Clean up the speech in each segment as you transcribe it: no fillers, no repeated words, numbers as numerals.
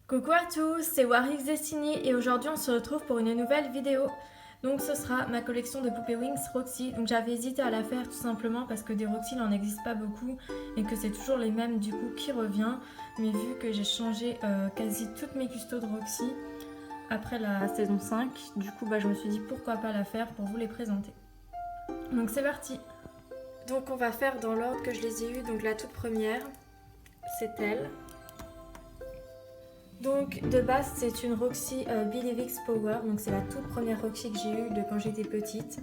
Coucou à tous, c'est Warix Destiny et aujourd'hui on se retrouve pour une nouvelle vidéo. Donc ce sera ma collection de poupées Wings Roxy. Donc j'avais hésité à la faire tout simplement parce que des Roxy il n'en existe pas beaucoup et que c'est toujours les mêmes du coup qui revient. Mais vu que j'ai changé quasi toutes mes custos de Roxy après la saison 5, du coup je me suis dit pourquoi pas la faire pour vous les présenter. Donc c'est parti. Donc on va faire dans l'ordre que je les ai eues. Donc la toute première, c'est elle. Donc de base c'est une Roxy Believe X Power, donc c'est la toute première Roxy que j'ai eue de quand j'étais petite,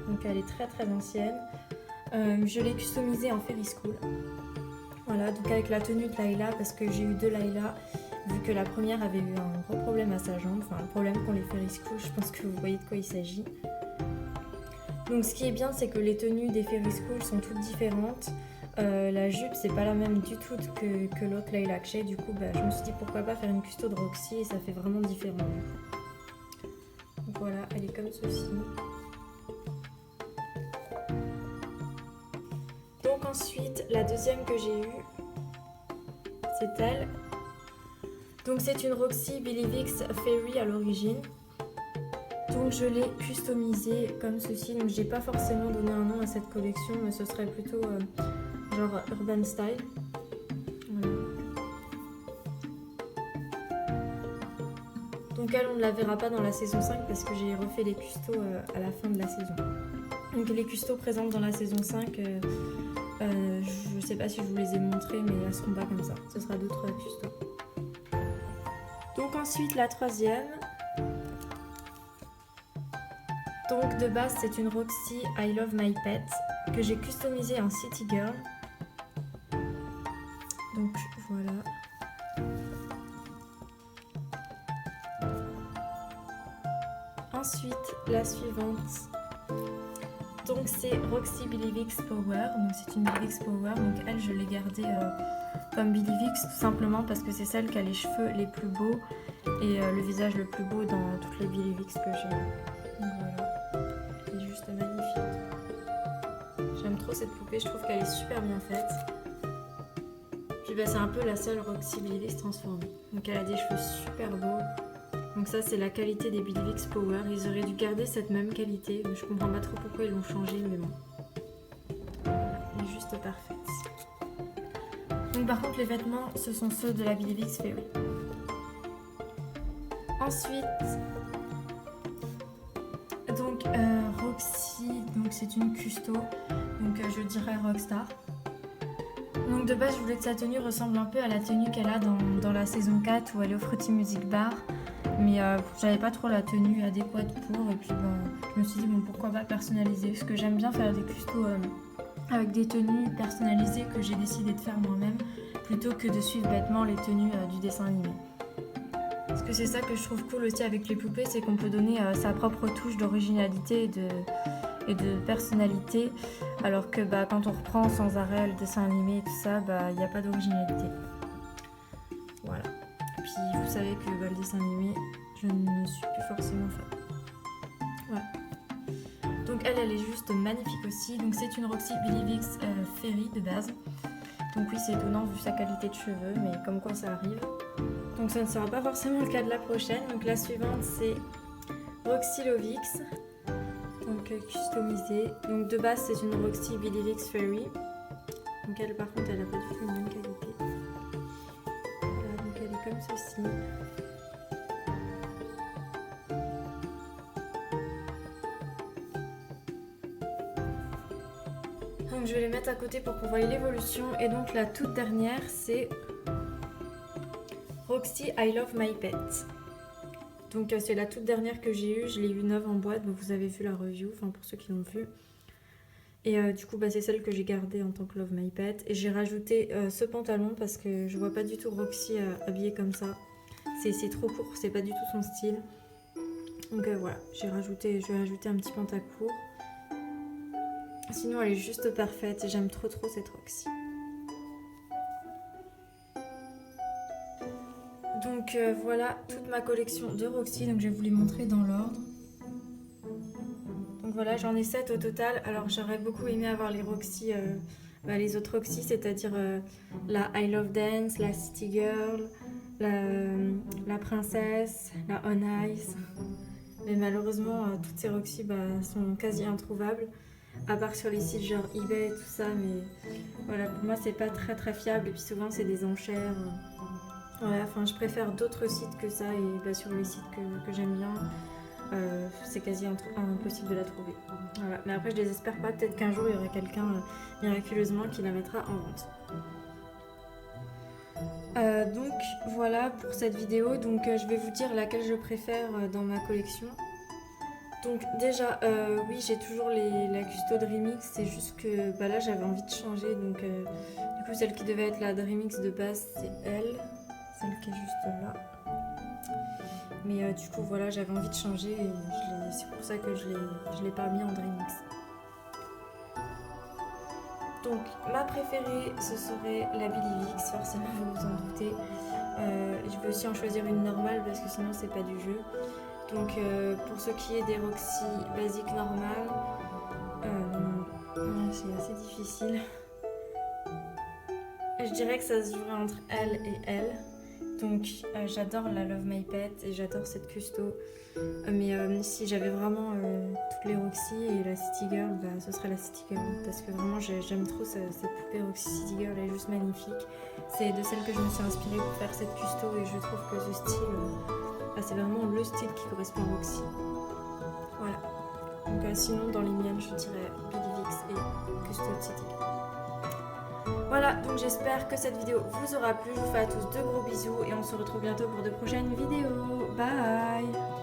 donc elle est très très ancienne. Je l'ai customisée en Fairy School, voilà, donc avec la tenue de Layla parce que j'ai eu deux Layla, vu que la première avait eu un gros problème à sa jambe, enfin le problème qu'ont les Fairy School, je pense que vous voyez de quoi il s'agit. Donc ce qui est bien c'est que les tenues des Fairy School sont toutes différentes. La jupe c'est pas la même du tout que l'autre Layla que j'ai, du coup je me suis dit pourquoi pas faire une custo de Roxy et ça fait vraiment différent. Donc voilà, elle est comme ceci. Donc ensuite la deuxième que j'ai eue, c'est elle. Donc c'est une Roxy Believe X Fairy à l'origine. Donc je l'ai customisée comme ceci, donc j'ai pas forcément donné un nom à cette collection, mais ce serait plutôt genre urban style. Voilà. Donc elle, on ne la verra pas dans la saison 5 parce que j'ai refait les custos à la fin de la saison. Donc les custos présentes dans la saison 5, je sais pas si je vous les ai montrés, mais elles seront pas comme ça. Ce sera d'autres custos. Donc ensuite la troisième. Donc de base c'est une Roxy I Love My Pet que j'ai customisée en City Girl. Donc voilà. Ensuite la suivante. Donc c'est Roxy Believe X Power. Donc c'est une Believe X Power. Donc elle je l'ai gardée comme Believe X tout simplement parce que c'est celle qui a les cheveux les plus beaux et le visage le plus beau dans toutes les Believe X que j'ai. Donc voilà. Elle est juste magnifique. J'aime trop cette poupée, je trouve qu'elle est super bien faite. Puis c'est un peu la seule Roxy Believe X transformée. Donc elle a des cheveux super beaux. Donc ça c'est la qualité des Believe X Power. Ils auraient dû garder cette même qualité. Je comprends pas trop pourquoi ils l'ont changé, mais bon. Elle est juste parfaite. Donc par contre les vêtements ce sont ceux de la Believe X Fairy. Ensuite, donc Roxy, donc c'est une custo, donc je dirais Rockstar. Donc de base je voulais que sa tenue ressemble un peu à la tenue qu'elle a dans la saison 4 où elle est au Fruity Music Bar. Mais j'avais pas trop la tenue adéquate pour et puis je me suis dit pourquoi pas personnaliser parce que j'aime bien faire des custos avec des tenues personnalisées que j'ai décidé de faire moi-même plutôt que de suivre bêtement les tenues du dessin animé. Parce que c'est ça que je trouve cool aussi avec les poupées, c'est qu'on peut donner sa propre touche d'originalité et de personnalité, alors que quand on reprend sans arrêt le dessin animé et tout ça, il n'y a pas d'originalité. Voilà. Puis vous savez que le dessin animé, je ne suis plus forcément fan. Voilà. Donc elle est juste magnifique aussi. Donc c'est une Roxy Believe X Fairy de base. Donc oui, c'est étonnant vu sa qualité de cheveux, mais comme quoi ça arrive. Donc ça ne sera pas forcément le cas de la prochaine. Donc la suivante c'est Roxy Love X. Donc customisée. Donc de base c'est une Roxy Believe X Fairy. Donc elle par contre elle n'a pas du tout la même qualité. Voilà, donc elle est comme ceci. Donc je vais les mettre à côté pour qu'on voie l'évolution. Et donc la toute dernière c'est Roxy I Love My Pet. Donc c'est la toute dernière que j'ai eue, je l'ai eue neuve en boîte, donc vous avez vu la review, enfin pour ceux qui l'ont vu. Et du coup c'est celle que j'ai gardée en tant que Love My Pet. Et j'ai rajouté ce pantalon parce que je vois pas du tout Roxy habillée comme ça. C'est trop court, c'est pas du tout son style. Donc voilà, je vais rajouter un petit pantalon court. Sinon elle est juste parfaite et j'aime trop cette Roxy. Donc voilà toute ma collection de Roxy, donc je vais vous les montrer dans l'ordre. Donc voilà, j'en ai 7 au total. Alors j'aurais beaucoup aimé avoir les Roxy, les autres Roxy, c'est-à-dire la I Love Dance, la City Girl, la princesse, la On Ice. Mais malheureusement, toutes ces Roxy sont quasi introuvables. À part sur les sites genre eBay et tout ça, mais voilà, pour moi c'est pas très très fiable et puis souvent c'est des enchères. Voilà, enfin je préfère d'autres sites que ça et sur les sites que j'aime bien, c'est quasi impossible de la trouver. Voilà, mais après je désespère pas, peut-être qu'un jour il y aura quelqu'un miraculeusement qui la mettra en vente. Donc voilà pour cette vidéo, donc je vais vous dire laquelle je préfère dans ma collection. Donc déjà, oui, j'ai toujours la Custo Dreamix, c'est juste que là j'avais envie de changer, donc du coup celle qui devait être la Dreamix de base c'est elle, celle qui est juste là. Mais du coup voilà, j'avais envie de changer et c'est pour ça que je l'ai pas mis en Dreamix. Donc ma préférée ce serait la Billy Vix, forcément vous vous en doutez. Je vais aussi en choisir une normale parce que sinon c'est pas du jeu. Donc pour ce qui est des Roxy basiques normales, c'est assez difficile. Je dirais que ça se jouerait entre elle et elle. Donc j'adore la Love My Pet et j'adore cette Custo. Mais si j'avais vraiment toutes les Roxy et la City Girl, ce serait la City Girl. Parce que vraiment j'aime trop cette poupée Roxy City Girl, elle est juste magnifique. C'est de celle que je me suis inspirée pour faire cette Custo et je trouve que ce style... c'est vraiment le style qui correspond à Roxy. Voilà. Donc sinon dans les miennes je dirais Billy Vix et Custo City. Voilà, donc j'espère que cette vidéo vous aura plu. Je vous fais à tous de gros bisous et on se retrouve bientôt pour de prochaines vidéos. Bye!